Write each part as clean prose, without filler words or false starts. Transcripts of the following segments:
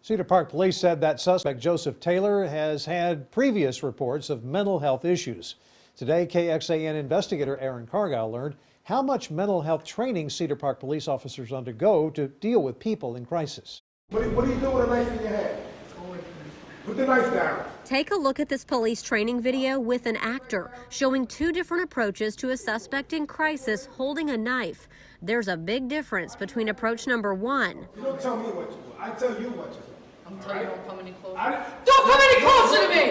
Cedar Park police said that suspect Joseph Taylor has had previous reports of mental health issues. Today, KXAN investigator Aaron Cargile learned how much mental health training Cedar Park police officers undergo to deal with people in crisis. What do you do with a knife in your hand? Put the knife down. Take a look at this police training video with an actor showing two different approaches to a suspect in crisis holding a knife. There's a big difference between approach number one. You don't tell me what to do. I tell you what to do. I'm telling you don't come any closer. Don't come any closer to me!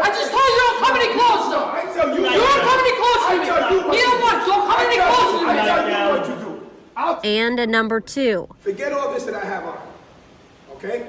I just told you don't come any closer! I tell you. You don't come any closer to me! Neither one, don't come any closer to me! I tell you what to do. And a number two. Forget all this that I have on, okay?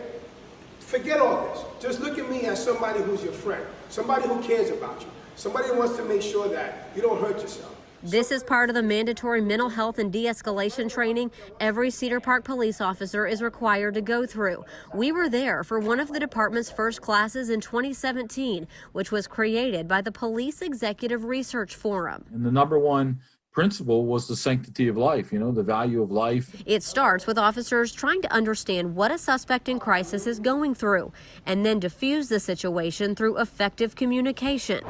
Forget all this. Just look at me as somebody who's your friend, somebody who cares about you, somebody who wants to make sure that you don't hurt yourself. This is part of the mandatory mental health and de-escalation training every Cedar Park police officer is required to go through. We were there for one of the department's first classes in 2017, which was created by the Police Executive Research Forum. And the number one principle was the sanctity of life, the value of life. It starts with officers trying to understand what a suspect in crisis is going through and then diffuse the situation through effective communication,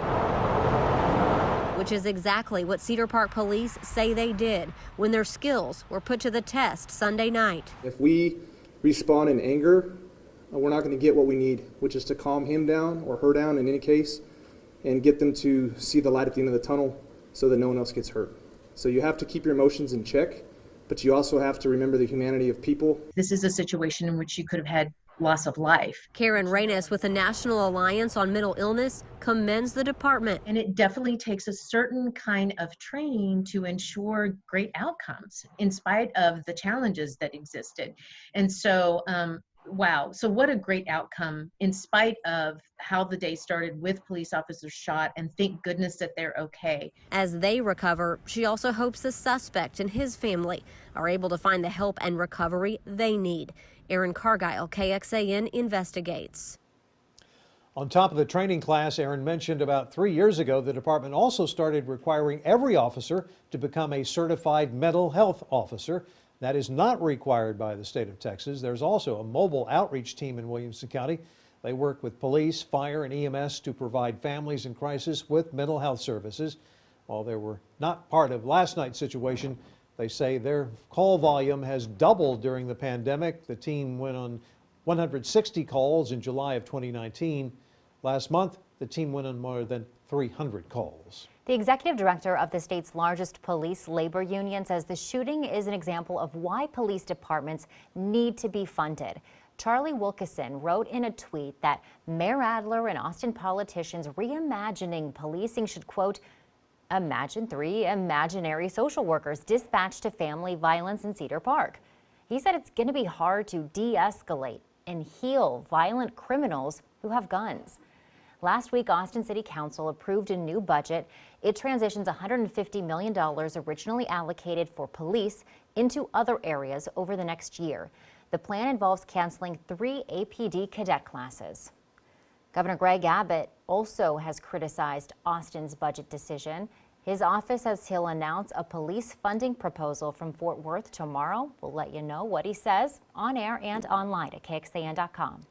which is exactly what Cedar Park police say they did when their skills were put to the test Sunday night. If we respond in anger, we're not going to get what we need, which is to calm him down or her down in any case and get them to see the light at the end of the tunnel so that no one else gets hurt. So you have to keep your emotions in check, but you also have to remember the humanity of people. This is a situation in which you could have had loss of life. Karen Reynes with the National Alliance on Mental Illness commends the department. And it definitely takes a certain kind of training to ensure great outcomes in spite of the challenges that existed. And so, wow. So what a great outcome in spite of how the day started with police officers shot, and thank goodness that they're okay. As they recover, she also hopes the suspect and his family are able to find the help and recovery they need. Aaron Cargile, KXAN investigates. On top of the training class Aaron mentioned about 3 years ago, the department also started requiring every officer to become a certified mental health officer. That is not required by the state of Texas. There's also a mobile outreach team in Williamson County. They work with police, fire, and EMS to provide families in crisis with mental health services. While they were not part of last night's situation, they say their call volume has doubled during the pandemic. The team went on 160 calls in July of 2019. Last month, the team went on more than 300 calls. The executive director of the state's largest police labor union says the shooting is an example of why police departments need to be funded. Charlie Wilkeson wrote in a tweet that Mayor Adler and Austin politicians reimagining policing should, quote, imagine 3 imaginary social workers dispatched to family violence in Cedar Park. He said it's going to be hard to de-escalate and heal violent criminals who have guns. Last week, Austin City Council approved a new budget. It transitions $150 million originally allocated for police into other areas over the next year. The plan involves canceling 3 APD cadet classes. Governor Greg Abbott also has criticized Austin's budget decision. His office says he'll announce a police funding proposal from Fort Worth tomorrow. We'll let you know what he says on air and online at KXAN.com.